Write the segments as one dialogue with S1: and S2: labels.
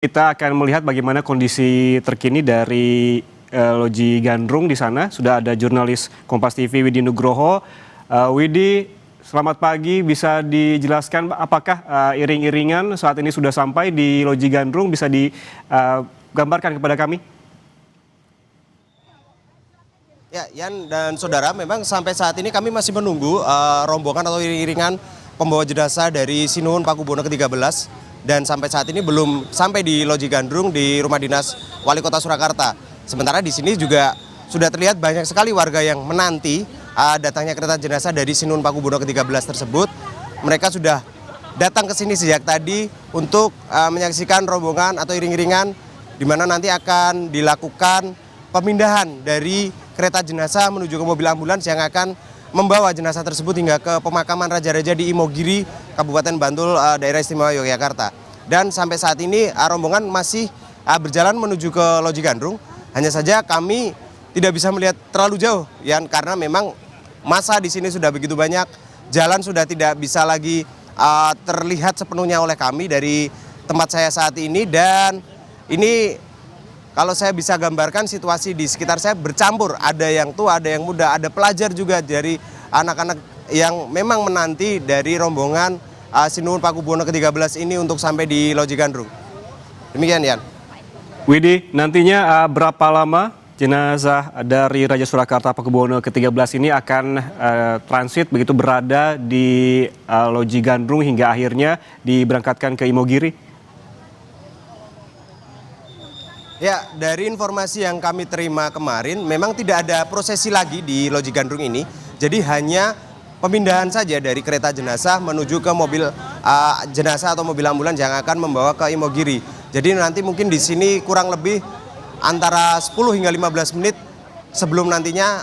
S1: Kita akan melihat bagaimana kondisi terkini dari Loji Gandrung di sana. Sudah ada jurnalis Kompas TV Widi Nugroho. Widi, selamat pagi. Bisa dijelaskan apakah iring-iringan saat ini sudah sampai di Loji Gandrung? Bisa digambarkan kepada kami?
S2: Ya, Yan dan saudara, memang sampai saat ini kami masih menunggu rombongan atau iring-iringan pembawa jenazah dari Sinuhun Pakubuwono ke-13. Dan sampai saat ini belum sampai di Loji Gandrung di Rumah Dinas Wali Kota Surakarta. Sementara di sini juga sudah terlihat banyak sekali warga yang menanti datangnya kereta jenazah dari Sinuhun Pakubuwono ke-13 tersebut. Mereka sudah datang ke sini sejak tadi untuk menyaksikan rombongan atau iring-iringan di mana nanti akan dilakukan pemindahan dari kereta jenazah menuju ke mobil ambulans yang akan membawa jenazah tersebut hingga ke pemakaman Raja-Raja di Imogiri, Kabupaten Bantul, Daerah Istimewa Yogyakarta. Dan sampai saat ini rombongan masih berjalan menuju ke Loji Gandrung. Hanya saja kami tidak bisa melihat terlalu jauh, ya, karena memang massa di sini sudah begitu banyak. Jalan sudah tidak bisa lagi terlihat sepenuhnya oleh kami dari tempat saya saat ini. Dan ini kalau saya bisa gambarkan situasi di sekitar saya bercampur, ada yang tua, ada yang muda, ada pelajar juga dari anak-anak yang memang menanti dari rombongan Sinuhun Pakubuwono ke-13 ini untuk sampai di Loji Gandrung. Demikian, Yan.
S1: Widi, nantinya berapa lama jenazah dari Raja Surakarta Pakubuwono ke-13 ini akan transit begitu berada di Loji Gandrung hingga akhirnya diberangkatkan ke Imogiri?
S2: Ya, dari informasi yang kami terima kemarin, memang tidak ada prosesi lagi di Loji Gandrung ini. Jadi hanya pemindahan saja dari kereta jenazah menuju ke mobil jenazah atau mobil ambulans yang akan membawa ke Imogiri. Jadi nanti mungkin di sini kurang lebih antara 10 hingga 15 menit sebelum nantinya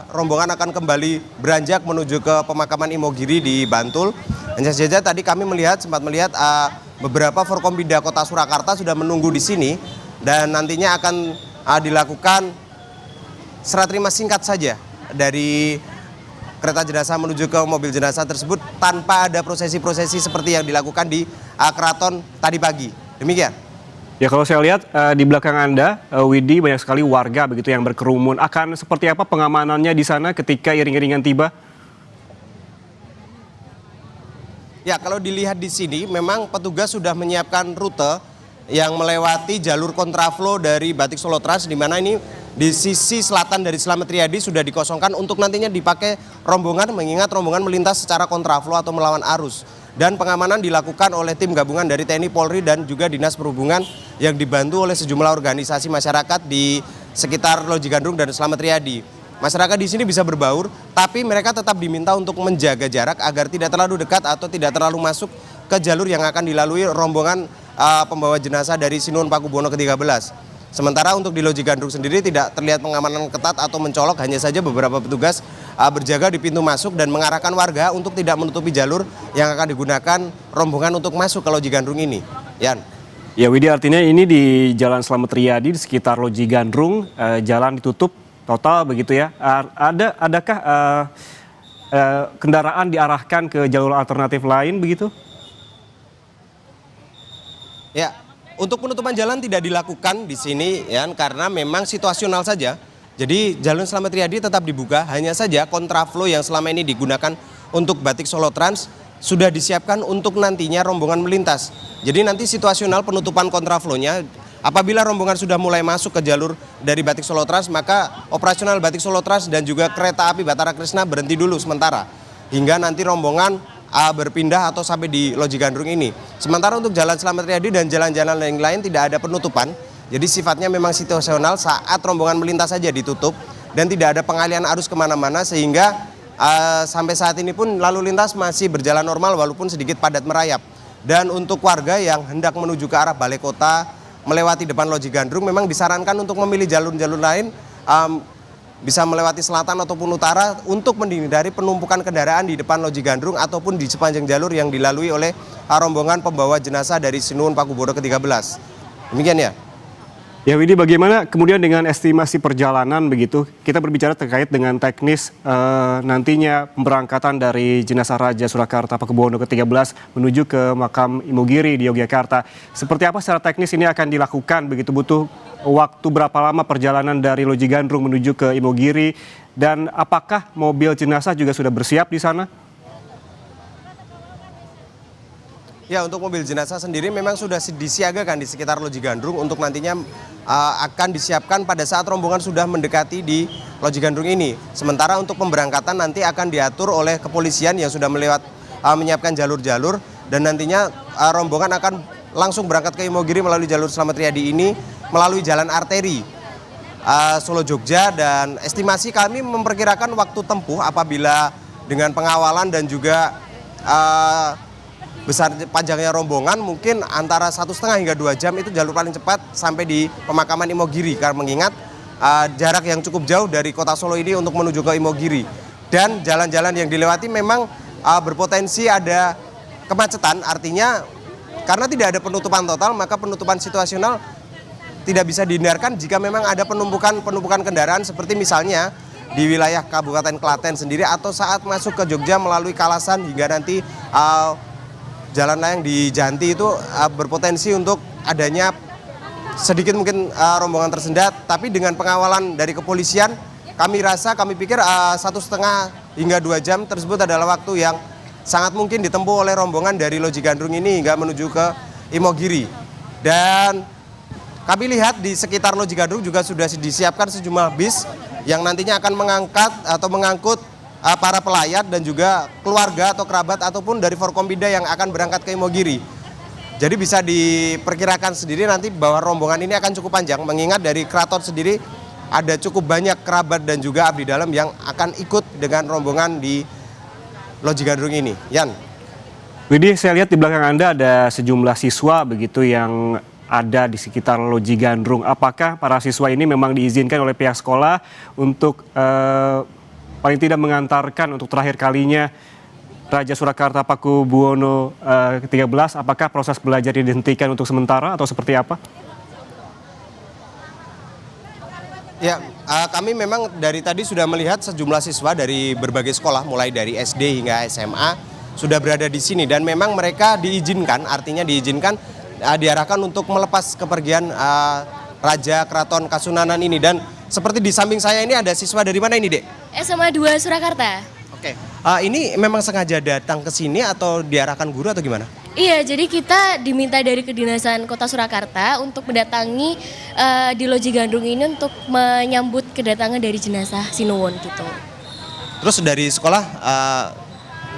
S2: rombongan akan kembali beranjak menuju ke pemakaman Imogiri di Bantul. Hanya saja tadi kami sempat melihat beberapa Forkompinda Kota Surakarta sudah menunggu di sini. Dan nantinya akan dilakukan serah terima singkat saja dari kereta jenazah menuju ke mobil jenazah tersebut tanpa ada prosesi-prosesi seperti yang dilakukan di keraton tadi pagi. Demikian.
S1: Ya, kalau saya lihat di belakang Anda, Widi, banyak sekali warga begitu yang berkerumun. Akan seperti apa pengamanannya di sana ketika iring-iringan tiba?
S2: Ya, kalau dilihat di sini memang petugas sudah menyiapkan rute yang melewati jalur kontraflow dari Batik Solo Trans, di mana ini di sisi selatan dari Slamet Riyadi sudah dikosongkan untuk nantinya dipakai rombongan, mengingat rombongan melintas secara kontraflow atau melawan arus. Dan pengamanan dilakukan oleh tim gabungan dari TNI Polri dan juga Dinas Perhubungan yang dibantu oleh sejumlah organisasi masyarakat di sekitar Loji Gandrung dan Slamet Riyadi. Masyarakat di sini bisa berbaur, tapi mereka tetap diminta untuk menjaga jarak agar tidak terlalu dekat atau tidak terlalu masuk ke jalur yang akan dilalui rombongan pembawa jenazah dari Sinuhun Pakubuwono ke-13. Sementara untuk di Loji Gandrung sendiri tidak terlihat pengamanan ketat atau mencolok, hanya saja beberapa petugas berjaga di pintu masuk dan mengarahkan warga untuk tidak menutupi jalur yang akan digunakan rombongan untuk masuk ke Loji Gandrung ini. Yan.
S1: Ya, Widi, artinya ini di Jalan Slamet Riyadi di sekitar Loji Gandrung jalan ditutup total begitu ya. Adakah kendaraan diarahkan ke jalur alternatif lain begitu?
S2: Ya, untuk penutupan jalan tidak dilakukan di sini, ya, karena memang situasional saja. Jadi jalur Slamet Riyadi tetap dibuka, hanya saja kontraflow yang selama ini digunakan untuk Batik Solo Trans sudah disiapkan untuk nantinya rombongan melintas. Jadi nanti situasional penutupan kontraflow-nya, apabila rombongan sudah mulai masuk ke jalur dari Batik Solo Trans, maka operasional Batik Solo Trans dan juga kereta api Batara Krishna berhenti dulu sementara, hingga nanti rombongan berpindah atau sampai di Loji Gandrung ini. Sementara untuk Jalan Slamet Riyadi dan jalan-jalan lain tidak ada penutupan. Jadi sifatnya memang situasional, saat rombongan melintas saja ditutup dan tidak ada pengalian arus kemana-mana, sehingga sampai saat ini pun lalu lintas masih berjalan normal walaupun sedikit padat merayap. Dan untuk warga yang hendak menuju ke arah Balai Kota melewati depan Loji Gandrung memang disarankan untuk memilih jalur-jalur lain, bisa melewati selatan ataupun utara untuk menghindari penumpukan kendaraan di depan Loji Gandrung ataupun di sepanjang jalur yang dilalui oleh rombongan pembawa jenazah dari Sinuhun Pakubuwono ke-13. Demikian ya.
S1: Ya Widi, bagaimana kemudian dengan estimasi perjalanan begitu? Kita berbicara terkait dengan teknis nantinya pemberangkatan dari jenazah Raja Surakarta Pakubuwono ke-13 menuju ke makam Imogiri di Yogyakarta. Seperti apa secara teknis ini akan dilakukan begitu? Butuh waktu berapa lama perjalanan dari Loji Gandrung menuju ke Imogiri? Dan apakah mobil jenazah juga sudah bersiap di sana?
S2: Ya, untuk mobil jenazah sendiri memang sudah disiagakan di sekitar Loji Gandrung untuk nantinya akan disiapkan pada saat rombongan sudah mendekati di Loji Gandrung ini. Sementara untuk pemberangkatan nanti akan diatur oleh kepolisian yang sudah menyiapkan jalur-jalur, dan nantinya rombongan akan langsung berangkat ke Imogiri melalui jalur Slamet Riyadi ini melalui jalan arteri Solo Jogja, dan estimasi kami memperkirakan waktu tempuh apabila dengan pengawalan dan juga besar panjangnya rombongan mungkin antara 1,5 hingga 2 jam itu jalur paling cepat sampai di pemakaman Imogiri, karena mengingat jarak yang cukup jauh dari kota Solo ini untuk menuju ke Imogiri, dan jalan-jalan yang dilewati memang berpotensi ada kemacetan. Artinya karena tidak ada penutupan total, maka penutupan situasional tidak bisa dihindarkan jika memang ada penumpukan kendaraan, seperti misalnya di wilayah Kabupaten Klaten sendiri atau saat masuk ke Jogja melalui Kalasan hingga nanti jalan layang di Janti itu berpotensi untuk adanya sedikit mungkin rombongan tersendat. Tapi dengan pengawalan dari kepolisian, kami pikir 1,5 hingga 2 jam tersebut adalah waktu yang sangat mungkin ditempuh oleh rombongan dari Loji Gandrung ini hingga menuju ke Imogiri. Dan kami lihat di sekitar Loji Gandrung juga sudah disiapkan sejumlah bis yang nantinya akan mengangkat atau mengangkut para pelayat dan juga keluarga atau kerabat ataupun dari Forkompinda yang akan berangkat ke Imogiri. Jadi bisa diperkirakan sendiri nanti bahwa rombongan ini akan cukup panjang, mengingat dari keraton sendiri ada cukup banyak kerabat dan juga abdi dalam yang akan ikut dengan rombongan di Loji Gandrung ini. Yan.
S1: Widi, saya lihat di belakang Anda ada sejumlah siswa begitu yang ada di sekitar Loji Gandrung. Apakah para siswa ini memang diizinkan oleh pihak sekolah untuk paling tidak mengantarkan untuk terakhir kalinya Raja Surakarta Pakubuwono ke-13, apakah proses belajar dihentikan untuk sementara atau seperti apa?
S2: Ya, kami memang dari tadi sudah melihat sejumlah siswa dari berbagai sekolah, mulai dari SD hingga SMA, sudah berada di sini. Dan memang mereka diizinkan, artinya diizinkan diarahkan untuk melepas kepergian Raja Keraton Kasunanan ini. Dan seperti di samping saya ini ada siswa dari mana ini, Dek?
S3: SMA 2 Surakarta.
S2: Oke, ini memang sengaja datang ke sini atau diarahkan guru atau gimana?
S3: Iya, jadi kita diminta dari Kedinasan Kota Surakarta untuk mendatangi di Loji Gandrung ini untuk menyambut kedatangan dari jenazah Sinuwun gitu.
S2: Terus dari sekolah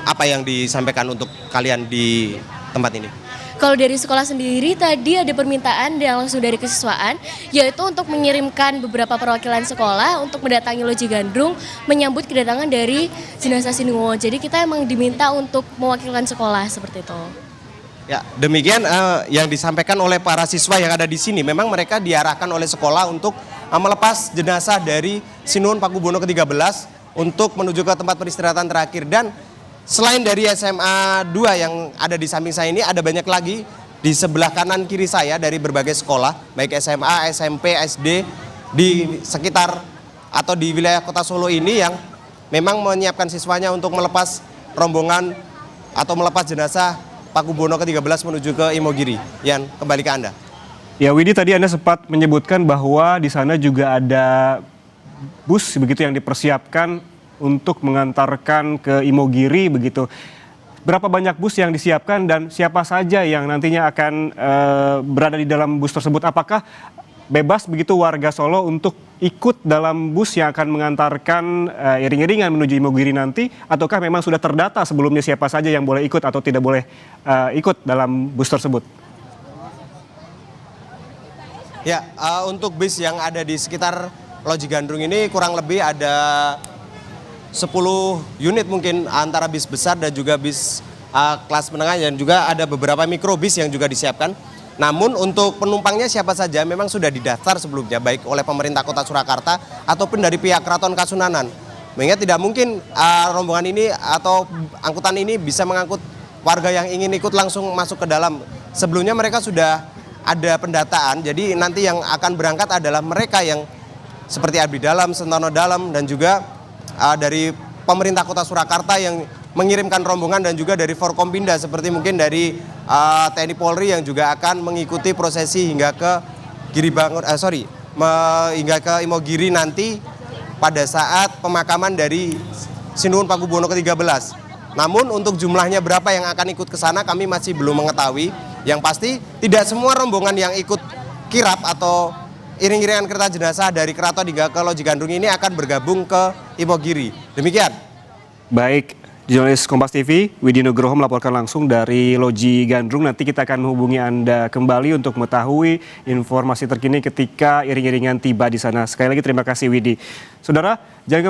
S2: apa yang disampaikan untuk kalian di tempat ini?
S3: Kalau dari sekolah sendiri tadi ada permintaan yang langsung dari kesiswaan, yaitu untuk mengirimkan beberapa perwakilan sekolah untuk mendatangi Loji Gandrung menyambut kedatangan dari jenazah Sinuwun. Jadi kita emang diminta untuk mewakilkan sekolah seperti itu.
S2: Ya, demikian yang disampaikan oleh para siswa yang ada di sini. Memang mereka diarahkan oleh sekolah untuk melepas jenazah dari Sinuwun Pakubuwono ke-13 untuk menuju ke tempat peristirahatan terakhir. Dan selain dari SMA 2 yang ada di samping saya ini, ada banyak lagi di sebelah kanan kiri saya dari berbagai sekolah, baik SMA, SMP, SD, di sekitar atau di wilayah kota Solo ini yang memang menyiapkan siswanya untuk melepas rombongan atau melepas jenazah Pakubuwono ke-13 menuju ke Imogiri. Yan, kembali ke Anda.
S1: Ya Widi, tadi Anda sempat menyebutkan bahwa di sana juga ada bus begitu yang dipersiapkan untuk mengantarkan ke Imogiri begitu. Berapa banyak bus yang disiapkan dan siapa saja yang nantinya akan berada di dalam bus tersebut? Apakah bebas begitu warga Solo untuk ikut dalam bus yang akan mengantarkan iring-iringan menuju Imogiri nanti? Ataukah memang sudah terdata sebelumnya siapa saja yang boleh ikut atau tidak boleh ikut dalam bus tersebut?
S2: Ya, untuk bis yang ada di sekitar Loji Gandrung ini kurang lebih ada 10 unit mungkin, antara bis besar dan juga bis kelas menengah, dan juga ada beberapa mikrobis yang juga disiapkan. Namun untuk penumpangnya siapa saja memang sudah didaftar sebelumnya, baik oleh pemerintah Kota Surakarta ataupun dari pihak Keraton Kasunanan. Mengingat tidak mungkin rombongan ini atau angkutan ini bisa mengangkut warga yang ingin ikut langsung masuk ke dalam. Sebelumnya mereka sudah ada pendataan. Jadi nanti yang akan berangkat adalah mereka yang seperti Abdi Dalam, Sentono Dalam, dan juga dari pemerintah Kota Surakarta yang mengirimkan rombongan, dan juga dari Forkompinda seperti mungkin dari TNI Polri yang juga akan mengikuti prosesi hingga ke hingga ke Imogiri nanti pada saat pemakaman dari Sinuhun Pakubuwono ke-13. Namun untuk jumlahnya berapa yang akan ikut ke sana kami masih belum mengetahui. Yang pasti tidak semua rombongan yang ikut kirap atau iring-iringan kereta jenazah dari keraton hingga ke Loji Gandrung ini akan bergabung ke Imogiri. Demikian.
S1: Baik, jurnalis Kompas TV Widi Nugroho melaporkan langsung dari Loji Gandrung. Nanti kita akan menghubungi Anda kembali untuk mengetahui informasi terkini ketika iring-iringan tiba di sana. Sekali lagi terima kasih Widi. Saudara, jangan